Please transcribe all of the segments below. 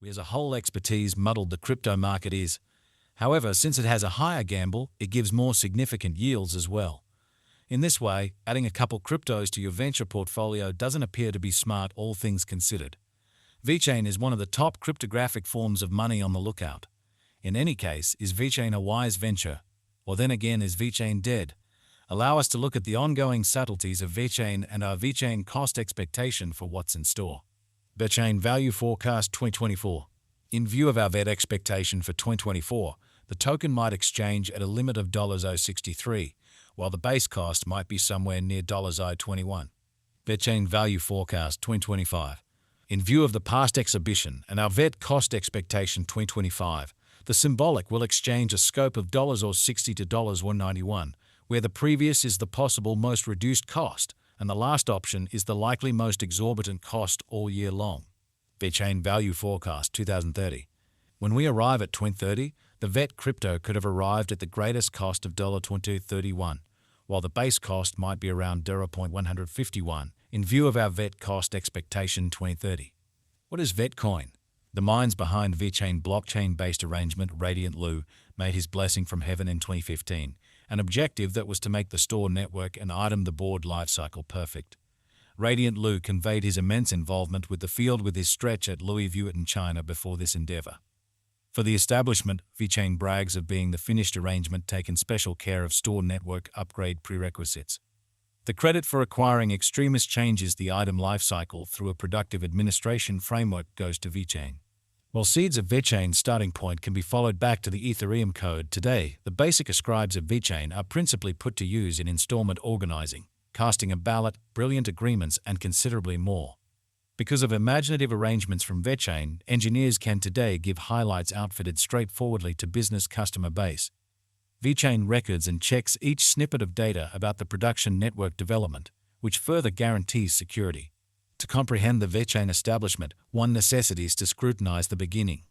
We as a whole expertise muddled the crypto market is. However, since it has a higher gamble, it gives more significant yields as well. In this way, adding a couple cryptos to your venture portfolio doesn't appear to be smart, all things considered. Vechain is one of the top cryptographic forms of money on the lookout. In any case, is Vechain a wise venture? Or then again, is Vechain dead? Allow us to look at the ongoing subtleties of Vechain and our Vechain cost expectation for what's in store. Vechain Value Forecast 2024. In view of our VET expectation for 2024, the token might exchange at a limit of $0.63, while the base cost might be somewhere near $0.21. Vechain Value Forecast 2025. In view of the past exhibition and our VET cost expectation 2025, the symbolic will exchange a scope of $0.60 to $1.91, where the previous is the possible most reduced cost, and the last option is the likely most exorbitant cost all year long. Vechain Value Forecast 2030. When we arrive at 2030, the VET crypto could have arrived at the greatest cost of $20.31, while the base cost might be around $0.151 in view of our VET cost expectation 2030. What is Vechain? The minds behind Vechain blockchain-based arrangement, Radiant Lu, made his blessing from heaven in 2015, an objective that was to make the store network and item the board lifecycle perfect. Radiant Lu conveyed his immense involvement with the field with his stretch at Louis Vuitton, China before this endeavor. For the establishment, Vechain brags of being the finished arrangement taken special care of store network upgrade prerequisites. The credit for acquiring extremist changes the item lifecycle through a productive administration framework goes to Vechain. While seeds of Vechain's starting point can be followed back to the Ethereum code, today the basic ascribes of Vechain are principally put to use in installment organizing, casting a ballot, brilliant agreements, and considerably more. Because of imaginative arrangements from Vechain, engineers can today give highlights outfitted straightforwardly to business customer base. Vechain records and checks each snippet of data about the production network development, which further guarantees security. To comprehend the Vechain establishment, one necessitates to scrutinize the beginning.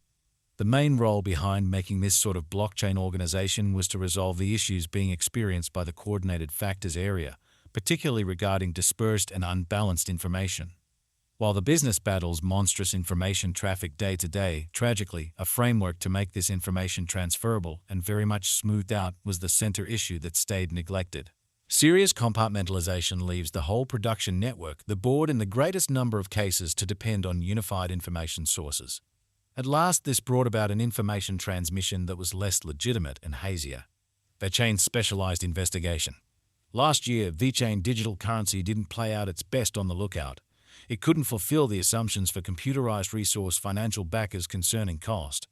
The main role behind making this sort of blockchain organization was to resolve the issues being experienced by the coordinated factors area, particularly regarding dispersed and unbalanced information. While the business battles monstrous information traffic day to day, tragically, a framework to make this information transferable and very much smoothed out was the center issue that stayed neglected. Serious compartmentalization leaves the whole production network, the board, in the greatest number of cases to depend on unified information sources. At last, this brought about an information transmission that was less legitimate and hazier. Vechain's specialized investigation. Last year, Vechain digital currency didn't play out its best on the lookout. It couldn't fulfill the assumptions for computerized resource financial backers concerning cost.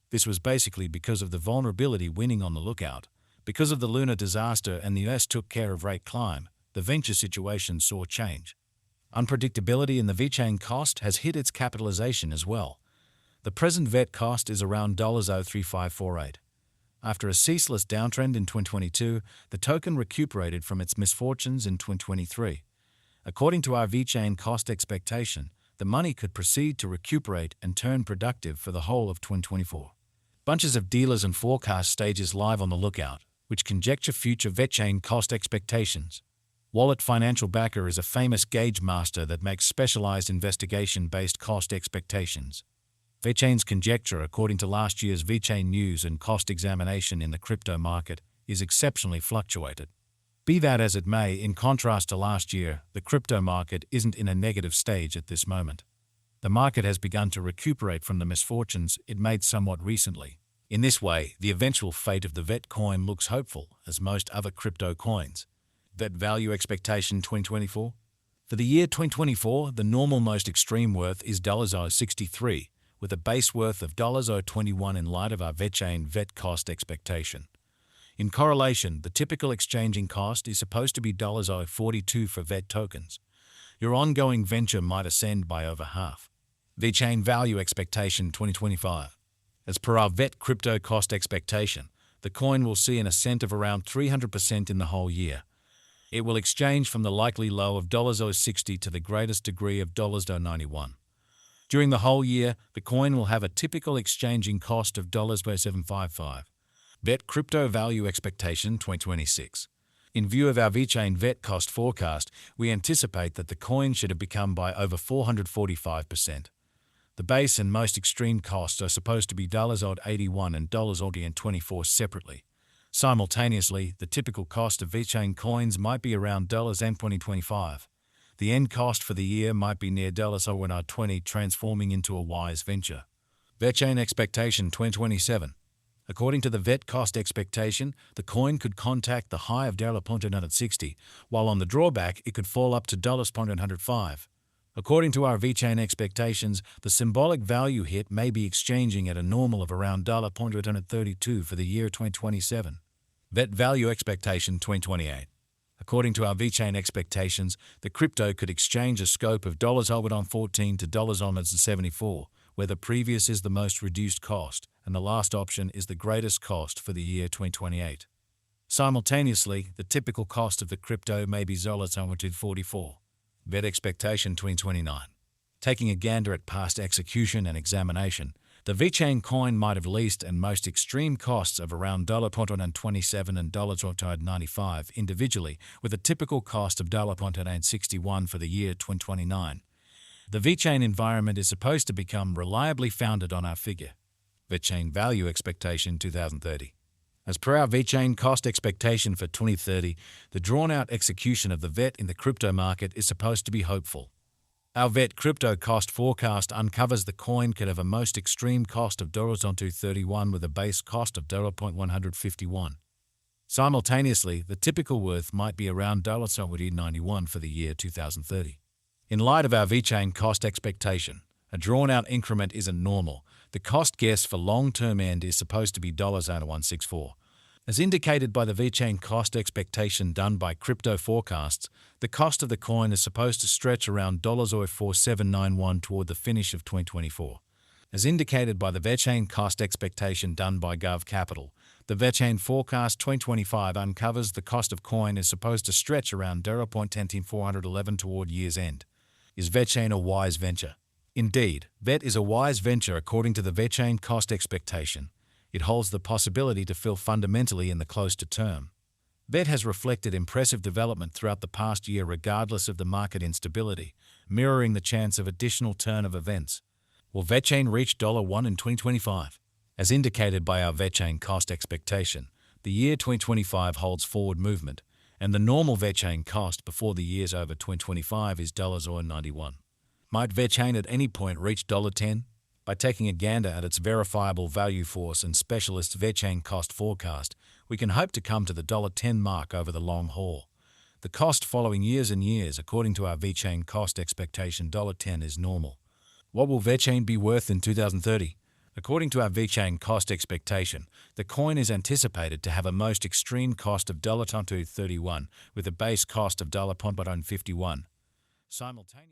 This was basically because of the vulnerability winning on the lookout. Because of the lunar disaster and the US took care of rate climb, the venture situation saw change. Unpredictability in the Vechain cost has hit its capitalization as well. The present VET cost is around $0.3548. After a ceaseless downtrend in 2022, the token recuperated from its misfortunes in 2023. According to our Vechain cost expectation, the money could proceed to recuperate and turn productive for the whole of 2024. Bunches of dealers and forecast stages live on the lookout, which conjecture future Vechain cost expectations. Wallet Financial Backer is a famous gauge master that makes specialized investigation-based cost expectations. Vechain's conjecture, according to last year's Vechain news and cost examination in the crypto market, is exceptionally fluctuated. Be that as it may, in contrast to last year, the crypto market isn't in a negative stage at this moment. The market has begun to recuperate from the misfortunes it made somewhat recently. In this way, the eventual fate of the VET coin looks hopeful, as most other crypto coins. VET Value Expectation 2024. For the year 2024, the normal most extreme worth is $0.63, with a base worth of $0.21 in light of our Vechain VET cost expectation. In correlation, the typical exchanging cost is supposed to be $0.42 for VET tokens. Your ongoing venture might ascend by over half. Vechain Value Expectation 2025. As per our VET crypto cost expectation, the coin will see an ascent of around 300% in the whole year. It will exchange from the likely low of $0.60 to the greatest degree of $0.91. During the whole year, the coin will have a typical exchanging cost of $0.755. VET Crypto Value Expectation 2026. In view of our Vechain VET cost forecast, we anticipate that the coin should have become by over 445%. The base and most extreme costs are supposed to be $81 and $24 separately. Simultaneously, the typical cost of Vechain coins might be around $2025. The end cost for the year might be near $20, transforming into a wise venture. Vechain expectation 2027. According to the VET cost expectation, the coin could contact the high of $160, while on the drawback it could fall up to $105. According to our Vechain expectations, the symbolic value hit may be exchanging at a normal of around $132 for the year 2027. VET value expectation 2028. According to our Vechain expectations, the crypto could exchange a scope of $14 to $74, where the previous is the most reduced cost and the last option is the greatest cost for the year 2028. Simultaneously, the typical cost of the crypto may be $44. VET expectation 2029. Taking a gander at past execution and examination, the Vechain coin might have least and most extreme costs of around $27 and $95 individually, with a typical cost of $61 for the year 2029. The Vechain environment is supposed to become reliably founded on our figure. Vechain value expectation 2030. As per our Vechain cost expectation for 2030, the drawn-out execution of the VET in the crypto market is supposed to be hopeful. Our VET crypto cost forecast uncovers the coin could have a most extreme cost of $231 with a base cost of $151. Simultaneously, the typical worth might be around $91 for the year 2030. In light of our Vechain cost expectation, a drawn-out increment isn't normal. The cost guess for long-term end is supposed to be $164. As indicated by the Vechain cost expectation done by crypto forecasts, the cost of the coin is supposed to stretch around $4791 toward the finish of 2024. As indicated by the Vechain cost expectation done by Gov Capital, the Vechain forecast 2025 uncovers the cost of coin is supposed to stretch around $10411 toward year's end. Is Vechain a wise venture? Indeed, VET is a wise venture according to the Vechain cost expectation. It holds the possibility to fill fundamentally in the close to term. VET has reflected impressive development throughout the past year regardless of the market instability, mirroring the chance of additional turn of events. Will Vechain reach $1 in 2025? As indicated by our Vechain cost expectation, the year 2025 holds forward movement, and the normal Vechain cost before the year's over 2025 is $91. Might Vechain at any point reach $10? By taking a gander at its verifiable value force and specialist Vechain cost forecast, we can hope to come to the $10 mark over the long haul. The cost following years and years, according to our Vechain cost expectation, $10 is normal. What will Vechain be worth in 2030? According to our Vechain cost expectation, the coin is anticipated to have a most extreme cost of $31 with a base cost of $51. Simultaneously,